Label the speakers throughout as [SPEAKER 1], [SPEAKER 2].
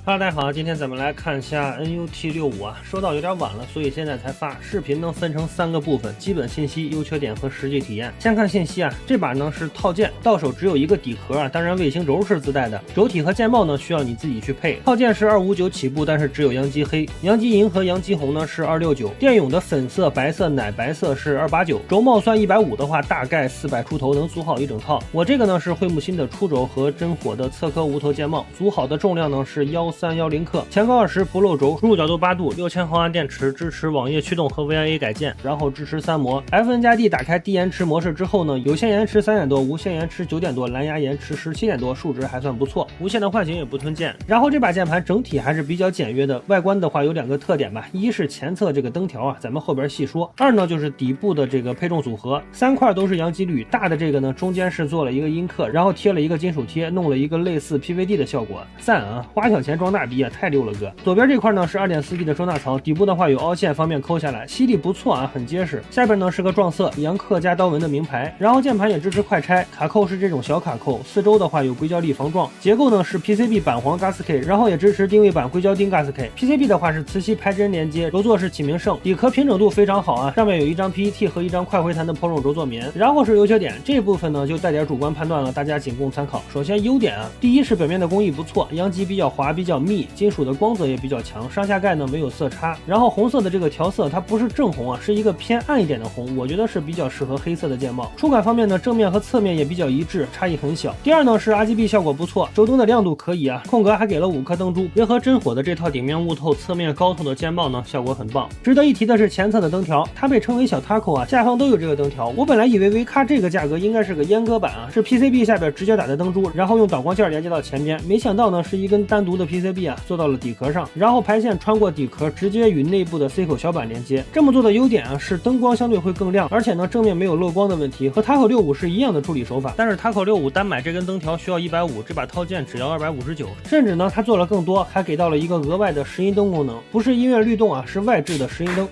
[SPEAKER 1] 哈喽，大家好，今天咱们来看一下 NUT65啊，收到有点晚了，所以现在才发。视频能分成3个部分：基本信息、优缺点和实际体验。先看信息啊，这把呢是套件，到手只有一个底壳啊，当然卫星轴是自带的，轴体和键帽呢需要你自己去配。套件是259起步，但是只有阳极黑、阳极银和阳极红呢是269，电泳的粉色、白色、奶白色是289，轴帽算150的话，大概400出头能组好一整套。我这个呢是惠木新的出轴和真火的侧壳无头键帽，组好的重量呢是1310克，前高20，不漏轴，输入角度8度，6000毫安电池，支持网页驱动和 VIA 改键，然后支持3模。FN 加 D 打开低延迟模式之后呢，有线延迟3点多，无线延迟9点多，蓝牙延迟17点多，数值还算不错，无线的唤醒也不吞键。然后这把键盘整体还是比较简约的，外观的话有2个特点吧，一是前侧这个灯条啊，咱们后边细说；二呢就是底部的这个配重组合，3块都是阳极铝，大的这个呢中间是做了一个阴刻，然后贴了一个金属贴，弄了一个类似 PVD 的效果，赞啊！花小钱装大逼啊，太溜了哥！左边这块呢是 2.4T 的收纳槽，底部的话有凹陷，方便抠下来，吸力不错啊，很结实。下边呢是个撞色阳刻加刀纹的名牌，然后键盘也支持快拆，卡扣是这种小卡扣，四周的话有硅胶粒防撞，结构呢是 PCB 板黄 GASK， 然后也支持定位板硅胶钉 GASK。PCB 的话是磁吸排针连接，轴座是启明胜，底壳平整度非常好啊，上面有一张 PET 和一张快回弹的抛绒轴座棉。然后是优缺点，这部分呢就带点主观判断了，大家仅供参考。首先优点啊，第一是表面的工艺不错，阳极比较滑比较密，金属的光泽也比较强，上下盖呢没有色差。然后红色的这个调色它不是正红啊，是一个偏暗一点的红，我觉得是比较适合黑色的键帽。触感方面呢，正面和侧面也比较一致，差异很小。第二呢是 RGB 效果不错，周灯的亮度可以啊，空格还给了5颗灯珠，结合真火的这套顶面雾透、侧面高透的键帽呢，效果很棒。值得一提的是前侧的灯条，它被称为小 taco 啊，下方都有这个灯条。我本来以为维卡这个价格应该是个阉割版啊，是 PCB 下边直接打的灯珠，然后用导光件连接到前边，没想到呢是一根单独的 PCB 啊，做到了底壳上，然后排线穿过底壳，直接与内部的 C 口小板连接。这么做的优点啊是灯光相对会更亮，而且呢正面没有漏光的问题，和 Taco 65是一样的处理手法。但是 Taco 65单买这根灯条需要150，这把套件只要259，甚至呢它做了更多，还给到了一个额外的拾音灯功能，不是音乐律动啊，是外置的拾音灯。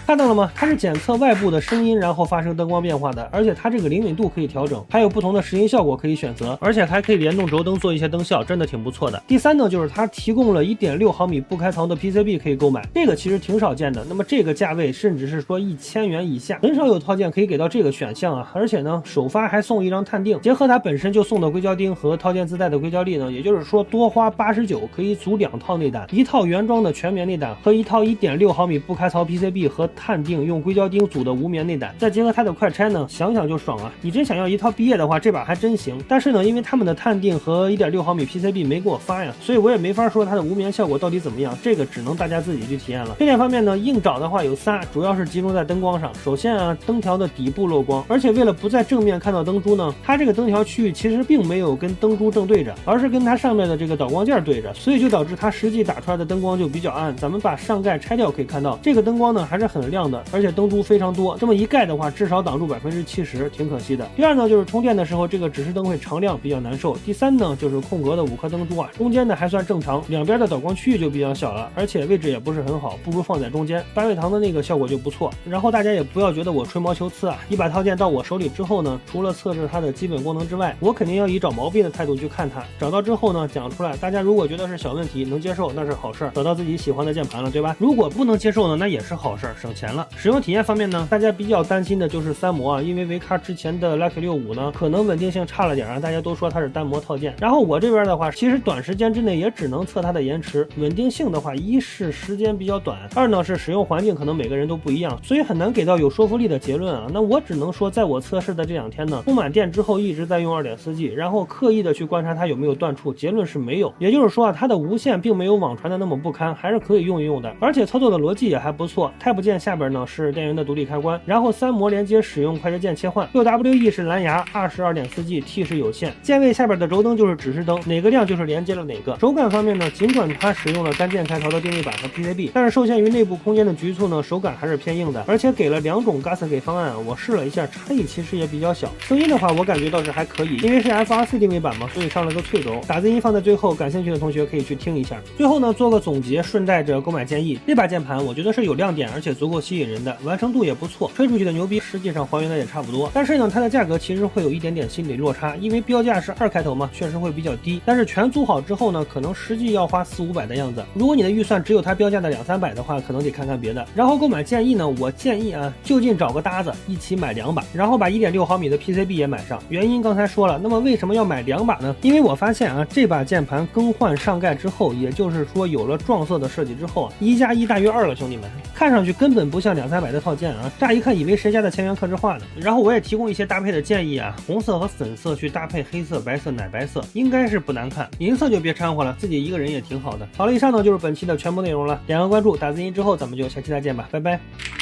[SPEAKER 1] 看到了吗？它是检测外部的声音，然后发生灯光变化的，而且它这个灵敏度可以调整，还有不同的拾音效果可以选择，而且还可以联动轴灯做一些灯效，真的挺不错的。第三呢，就是它提供了 1.6毫米不开槽的 PCB 可以购买，这个其实挺少见的。那么这个价位，甚至是说1000元以下，很少有套件可以给到这个选项啊。而且呢，首发还送一张探定，结合它本身就送的硅胶钉和套件自带的硅胶粒呢，也就是说多花89可以组2套内胆，一套原装的全棉内胆和一套 1.6毫米不开槽 PCB 和探定用硅胶钉组的无棉内胆，再结合它的快拆呢，想想就爽啊！你真想要一套毕业的话，这把还真行。但是呢，因为他们的探定和 1.6毫米 PCB 没给我发呀，所以我也没法说它的无棉效果到底怎么样，这个只能大家自己去体验了。缺点方面呢，硬找的话有3，主要是集中在灯光上。首先啊，灯条的底部漏光，而且为了不在正面看到灯珠呢，它这个灯条区域其实并没有跟灯珠正对着，而是跟它上面的这个导光件对着，所以就导致它实际打出来的灯光就比较暗。咱们把上盖拆掉可以看到，这个灯光呢还是很亮的，而且灯珠非常多，这么一盖的话至少挡住70%，挺可惜的。第二呢就是充电的时候这个指示灯会常亮，比较难受。第三呢就是空格的5颗灯珠啊，中间的还算正常，两边的导光区域就比较小了，而且位置也不是很好，不如放在中间。8位堂的那个效果就不错。然后大家也不要觉得我吹毛求疵啊，一把套件到我手里之后呢，除了测试它的基本功能之外，我肯定要以找毛病的态度去看它，找到之后呢讲出来，大家如果觉得是小问题能接受，那是好事，找到自己喜欢的键盘了，对吧？如果不能接受呢，那也是好事，省钱了。使用体验方面呢，大家比较担心的就是3模啊，因为维卡之前的 Lucky 65呢，可能稳定性差了点啊，大家都说它是单模套件。然后我这边的话，其实短时间之内也只能测它的延迟，稳定性的话，一是时间比较短，二呢是使用环境可能每个人都不一样，所以很难给到有说服力的结论啊。那我只能说，在我测试的这2天呢，充满电之后一直在用 2.4G， 然后刻意的去观察它有没有断触，结论是没有。也就是说啊，它的无线并没有网传的那么不堪，还是可以用一用的，而且操作的逻辑也还不错。Type 键下边呢是电源的独立开关，然后3模连接使用快捷键切换，6WE 是蓝牙，22.4G T 是有线。键位下边的轴灯就是指示灯，哪个亮就是连接了哪个。手感方面呢，尽管它使用了单键开槽的定位板和 PCB， 但是受限于内部空间的局促呢，手感还是偏硬的，而且给了2种 GASK 方案，我试了一下，差异其实也比较小。声音的话，我感觉倒是还可以，因为是 FR4 定位板嘛，所以上了个脆轴。打字音放在最后，感兴趣的同学可以去听一下。最后呢，做个总结，顺带着购买建议。这把键盘我觉得是有亮点，而且足够够吸引人的，完成度也不错，吹出去的牛逼实际上还原的也差不多。但是呢，它的价格其实会有一点点心理落差，因为标价是2开头嘛，确实会比较低。但是全租好之后呢，可能实际要花400-500的样子。如果你的预算只有它标价的200-300的话，可能得看看别的。然后购买建议呢，我建议啊，就近找个搭子一起买2把，然后把1.6毫米的 PCB 也买上。原因刚才说了，那么为什么要买2把呢？因为我发现啊，这把键盘更换上盖之后，也就是说有了撞色的设计之后啊，1+1大于2了，兄弟们，看上去根本不像200-300的套件啊，乍一看以为谁家的前缘刻制化呢。然后我也提供一些搭配的建议啊，红色和粉色去搭配黑色、白色、奶白色，应该是不难看，银色就别掺和了，自己一个人也挺好的。好了，以上呢就是本期的全部内容了，点个关注，打字音之后咱们就下期再见吧，拜拜。